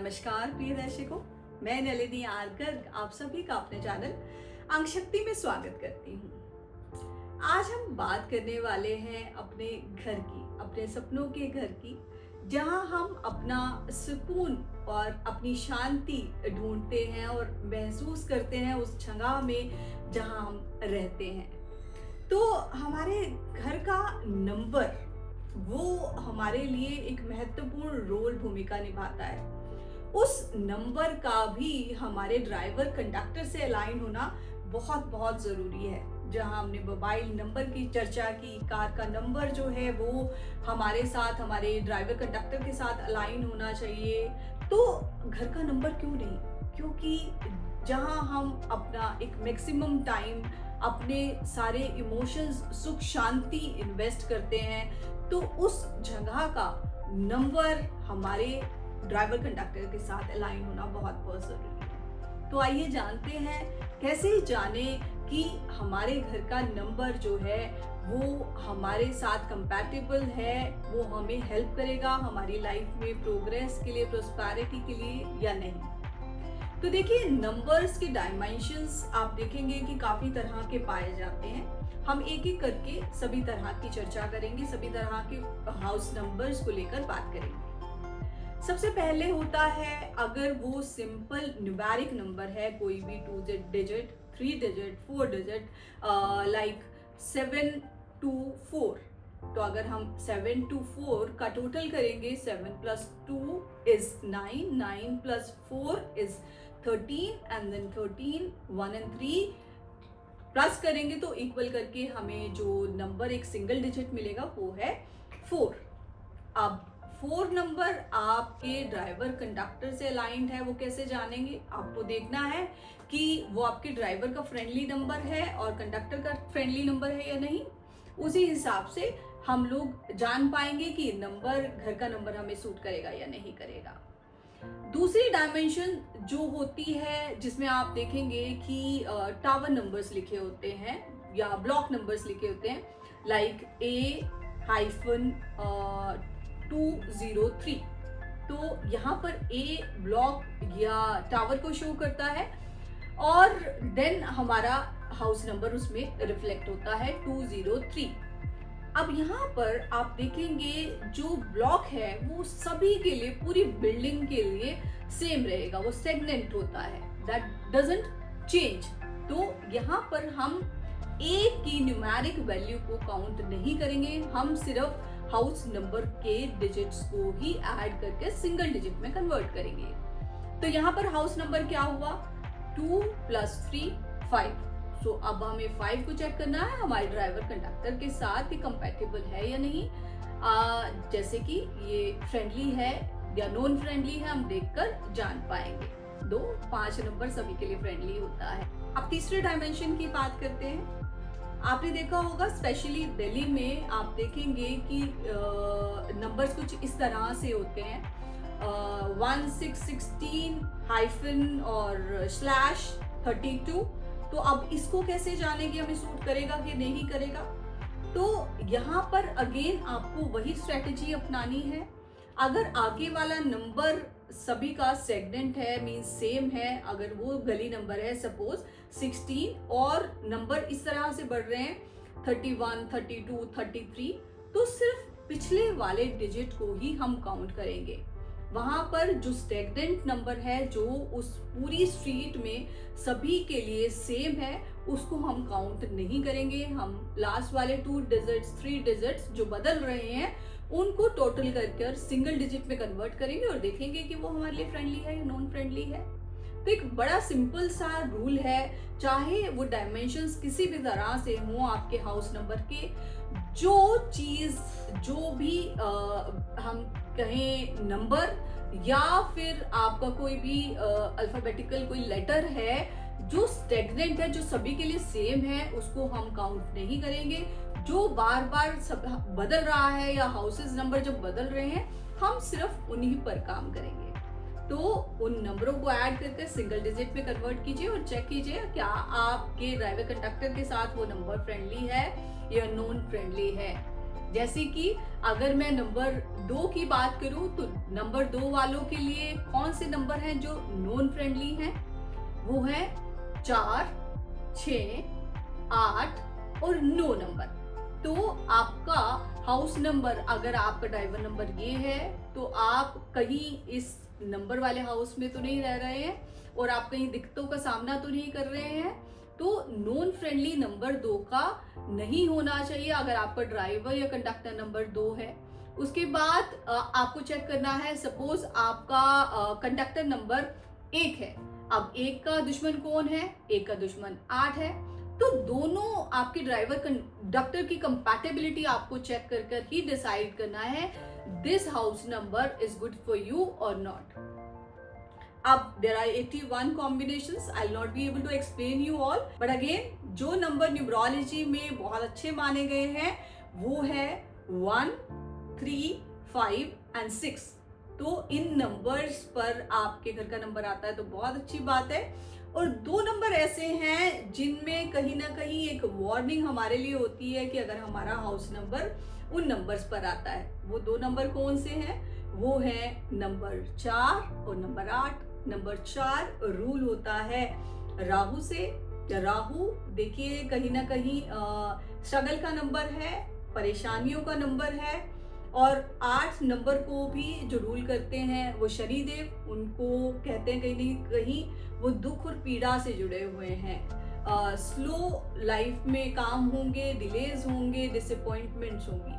नमस्कार प्रिय दर्शकों, मैं नलिनी आरकर आप सभी का अपने चैनल अंक शक्ति में स्वागत करती हूँ। आज हम बात करने वाले हैं अपने घर की, अपने सपनों के घर की, जहाँ हम अपना सुकून और अपनी शांति ढूंढते हैं और महसूस करते हैं उस जगह में जहाँ हम रहते हैं। तो हमारे घर का नंबर वो हमारे लिए एक महत्वपूर्ण रोल भूमिका निभाता है। उस नंबर का भी हमारे ड्राइवर कंडक्टर से अलाइन होना बहुत बहुत ज़रूरी है। जहां हमने मोबाइल नंबर की चर्चा की, कार का नंबर जो है वो हमारे साथ, हमारे ड्राइवर कंडक्टर के साथ अलाइन होना चाहिए। तो घर का नंबर क्यों नहीं? क्योंकि जहां हम अपना एक मैक्सिमम टाइम अपने सारे इमोशंस, सुख शांति इन्वेस्ट करते हैं, तो उस जगह का नंबर हमारे ड्राइवर कंडक्टर के साथ अलाइन होना बहुत बहुत ज़रूरी है। तो आइए जानते हैं कैसे जाने कि हमारे घर का नंबर जो है वो हमारे साथ कंपैटिबल है, वो हमें हेल्प करेगा हमारी लाइफ में प्रोग्रेस के लिए, प्रोस्पेरिटी के लिए या नहीं। तो देखिए, नंबर्स के डायमेंशंस आप देखेंगे कि काफ़ी तरह के पाए जाते हैं। हम एक एक करके सभी तरह की चर्चा करेंगे, सभी तरह के हाउस नंबर्स को लेकर बात करेंगे। सबसे पहले होता है, अगर वो सिंपल न्यूमेरिक नंबर है, कोई भी 2 digit, 3 digit, 4 digit, like 7 to 4। तो अगर हम 7 to 4 का टोटल करेंगे, 7 plus 2 is 9, 9 plus 4 is 13, and then 13, 1 and 3 plus करेंगे तो इक्वल करके हमें जो नंबर एक सिंगल डिजिट मिलेगा वो है 4। अब 4 नंबर आपके ड्राइवर कंडक्टर से अलाइंड है, वो कैसे जानेंगे? आपको देखना है कि वो आपके ड्राइवर का फ्रेंडली नंबर है और कंडक्टर का फ्रेंडली नंबर है या नहीं। उसी हिसाब से हम लोग जान पाएंगे कि नंबर, घर का नंबर हमें सूट करेगा या नहीं करेगा। दूसरी डायमेंशन जो होती है, जिसमें आप देखेंगे कि टावर नंबर्स लिखे होते हैं या ब्लॉक नंबर्स लिखे होते हैं, लाइक A-203। तो यहाँ पर ए ब्लॉक या टावर को शो करता है और देन हमारा हाउस नंबर उसमें रिफ्लेक्ट होता है 203। अब यहाँ पर आप देखेंगे जो ब्लॉक है वो सभी के लिए, पूरी बिल्डिंग के लिए सेम रहेगा, वो स्टेगनेंट होता है, दैट डजंट चेंज। तो यहाँ पर हम एक की न्यूमेरिक वैल्यू को काउंट नहीं करेंगे, हम सिर्फ हाउस नंबर के डिजिट्स को ही ऐड करके सिंगल डिजिट में कन्वर्ट करेंगे। तो यहाँ पर हाउस नंबर क्या हुआ? 2 + 3 5। तो अब हमें 5 को चेक करना है हमारे ड्राइवर कंडक्टर के साथ कि कंपैटिबल है या नहीं। जैसे कि ये फ्रेंडली है या नॉन फ्रेंडली है, हम देखकर जान पाएंगे। 2, 5 नंबर सभी के लिए फ्रेंडली होता है। अब तीसरे डायमेंशन की बात करते हैं। आपने देखा होगा, स्पेशली दिल्ली में आप देखेंगे कि नंबर्स कुछ इस तरह से होते हैं, 1616 हाइफन और /32। तो अब इसको कैसे जाने कि हमें सूट करेगा कि नहीं करेगा? तो यहाँ पर अगेन आपको वही स्ट्रेटेजी अपनानी है। अगर आगे वाला नंबर सभी का सेगमेंट है, मींस सेम है, अगर वो गली नंबर है सपोज 16 और नंबर इस तरह से बढ़ रहे हैं 31, 32, 33, तो सिर्फ पिछले वाले डिजिट को ही हम काउंट करेंगे। वहां पर जो स्टेगनेंट नंबर है, जो उस पूरी स्ट्रीट में सभी के लिए सेम है, उसको हम काउंट नहीं करेंगे। हम लास्ट वाले 2 डिजिट्स, 3 डिजिट्स जो बदल रहे हैं उनको टोटल करके सिंगल डिजिट में कन्वर्ट करेंगे और देखेंगे कि वो हमारे लिए फ्रेंडली है या नॉन फ्रेंडली है। तो एक बड़ा सिंपल सा रूल है, चाहे वो डायमेंशंस किसी भी तरह से हो आपके हाउस नंबर के, जो चीज, जो भी हम कहें नंबर या फिर आपका कोई भी अल्फाबेटिकल कोई लेटर है जो स्टेगनेंट है, जो सभी के लिए सेम है, उसको हम काउंट नहीं करेंगे। जो बार बार सब बदल रहा है या हाउसेस नंबर जब बदल रहे हैं, हम सिर्फ उन्हीं पर काम करेंगे। तो उन नंबरों को ऐड करके सिंगल डिजिट में कन्वर्ट कीजिए और चेक कीजिए क्या आपके ड्राइवर कंडक्टर के साथ वो नंबर फ्रेंडली है या नॉन फ्रेंडली है। जैसे कि अगर मैं नंबर 2 की बात करूं तो नंबर 2 वालों के लिए कौन से नंबर हैं जो नॉन फ्रेंडली हैं? वो है 4, 6, 8 और 9 नंबर। तो आपका हाउस नंबर, अगर आपका ड्राइवर नंबर ये है तो आप कहीं इस नंबर वाले हाउस में तो नहीं रह रहे हैं और आप कहीं दिक्कतों का सामना तो नहीं कर रहे हैं। तो नॉन फ्रेंडली नंबर 2 का नहीं होना चाहिए अगर आपका ड्राइवर या कंडक्टर नंबर 2 है। उसके बाद आपको चेक करना है, सपोज आपका कंडक्टर नंबर 1 है। अब 1 का दुश्मन कौन है? 1 का दुश्मन 8 है। तो दोनों आपके ड्राइवर कंडक्टर की कंपैटिबिलिटी आपको चेक कर कर ही डिसाइड करना है this house number is good for you और नॉट। अब there are 81 combinations. I'll not be able to explain you all. But again, जो नंबर न्यूमरोलॉजी में बहुत अच्छे माने गए हैं वो है 1, 3, 5 and 6। तो इन नंबर्स पर आपके घर का नंबर आता है तो बहुत अच्छी बात है। और 2 नंबर ऐसे हैं जिनमें कहीं ना कहीं एक वार्निंग हमारे लिए होती है कि अगर हमारा हाउस नंबर उन नंबर्स पर आता है। वो 2 नंबर कौन से हैं? वो है नंबर 4 और नंबर 8। नंबर 4 रूल होता है राहु से। राहु देखिए कहीं ना कहीं स्ट्रगल का नंबर है, परेशानियों का नंबर है। और 8 नंबर को भी जो रूल करते हैं वो शनिदेव, उनको कहते हैं कहीं ना कहीं वो दुख और पीड़ा से जुड़े हुए हैं। स्लो लाइफ में काम होंगे, डिलेज होंगे, डिसअपॉइंटमेंट्स होंगी।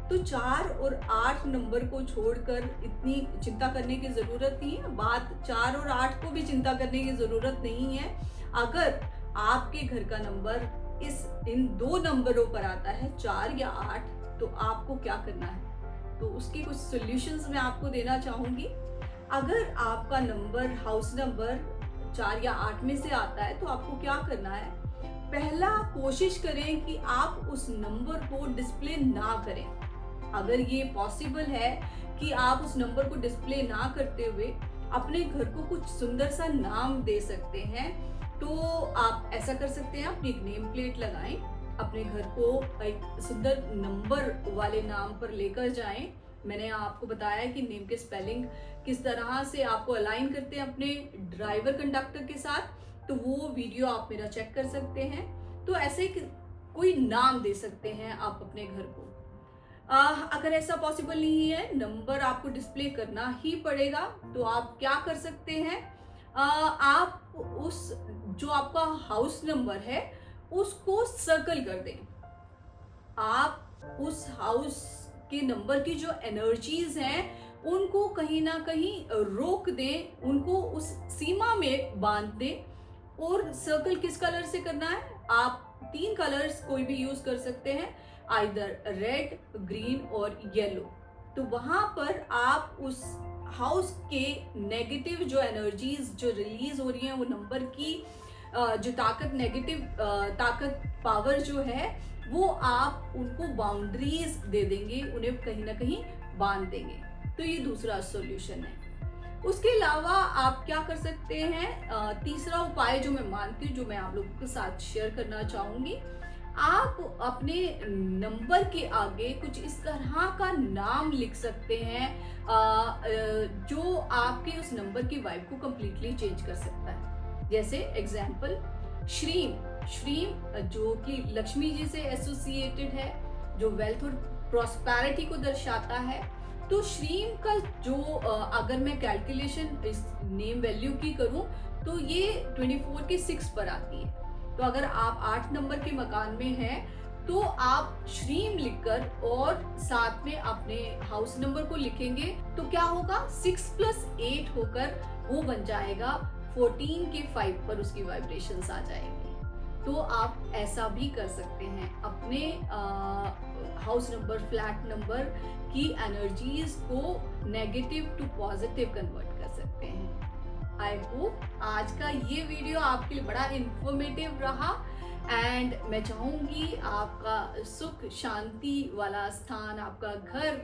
तो 4 और 8 नंबर को छोड़कर इतनी चिंता करने की जरूरत नहीं है। बात 4 और 8 को भी चिंता करने की जरूरत नहीं है। अगर आपके घर का नंबर इन 2 नंबरों पर आता है 4 या 8, तो आपको क्या करना है? तो उसके कुछ सॉल्यूशंस मैं आपको देना चाहूंगी। अगर आपका नंबर हाउस नंबर 4 या 8 में से आता है तो आपको क्या करना है? पहला कोशिश करें कि आप उस नंबर को डिस्प्ले ना करें। अगर ये पॉसिबल है कि आप उस नंबर को डिस्प्ले ना करते हुए अपने घर को कुछ सुंदर सा नाम दे सकते हैं तो आप ऐसा कर सकते हैं। अपनी एक नेम प्लेट लगाएं, अपने घर को एक सुंदर नंबर वाले नाम पर लेकर जाएं। मैंने आपको बताया कि नेम के स्पेलिंग किस तरह से आपको अलाइन करते हैं अपने ड्राइवर कंडक्टर के साथ, तो वो वीडियो आप मेरा चेक कर सकते हैं। तो ऐसे कोई नाम दे सकते हैं आप अपने घर को। अगर ऐसा पॉसिबल नहीं है, नंबर आपको डिस्प्ले करना ही पड़ेगा, तो आप क्या कर सकते हैं? आप उस जो आपका हाउस नंबर है उसको सर्कल कर दें। आप उस हाउस के नंबर की जो एनर्जीज हैं उनको कहीं ना कहीं रोक दें, उनको उस सीमा में बांध दें। और सर्कल किस कलर से करना है? आप 3 कलर्स कोई भी यूज कर सकते हैं, आइदर रेड, ग्रीन और येलो। तो वहां पर आप उस हाउस के नेगेटिव जो एनर्जीज जो रिलीज हो रही हैं, वो नंबर की जो ताकत, नेगेटिव ताकत, पावर जो है, वो आप उनको बाउंड्रीज दे देंगे, उन्हें कहीं ना कहीं बांध देंगे। तो ये दूसरा सॉल्यूशन है। उसके अलावा आप क्या कर सकते हैं? तीसरा उपाय जो मैं मानती हूँ, जो मैं आप लोगों के साथ शेयर करना चाहूंगी, आप अपने नंबर के आगे कुछ इस तरह का नाम लिख सकते हैं जो आपके उस नंबर की वाइब को कंप्लीटली चेंज कर सकता है। जैसे एग्जाम्पल, श्रीम। श्रीम जो कि लक्ष्मी जी से एसोसिएटेड है, जो वेल्थ और प्रॉस्पेरिटी को दर्शाता है। तो श्रीम का जो अगर मैं कैलकुलेशन इस नेम वैल्यू की करूं तो ये 24 के 6 पर आती है। तो अगर आप 8 नंबर के मकान में हैं तो आप श्रीम लिखकर और साथ में अपने हाउस नंबर को लिखेंगे तो क्या होगा? 6 + 8 होकर वो बन जाएगा 14 के 5 पर उसकी वाइब्रेशंस आ जाएंगी। तो आप ऐसा भी कर सकते हैं, अपने हाउस नंबर, फ्लैट नंबर की एनर्जीज को नेगेटिव टू पॉजिटिव कन्वर्ट कर सकते हैं। आई होप आज का ये वीडियो आपके लिए बड़ा इंफॉर्मेटिव रहा। एंड मैं चाहूँगी आपका सुख शांति वाला स्थान, आपका घर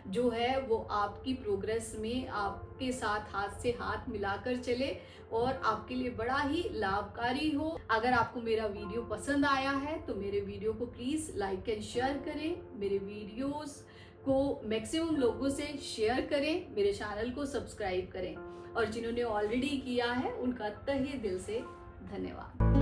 जो है वो आपकी प्रोग्रेस में आपके साथ हाथ से हाथ मिलाकर चले और आपके लिए बड़ा ही लाभकारी हो। अगर आपको मेरा वीडियो पसंद आया है तो मेरे वीडियो को प्लीज़ लाइक एंड शेयर करें, मेरे वीडियोस को मैक्सिमम लोगों से शेयर करें, मेरे चैनल को सब्सक्राइब करें और जिन्होंने ऑलरेडी किया है उनका तहे दिल से धन्यवाद।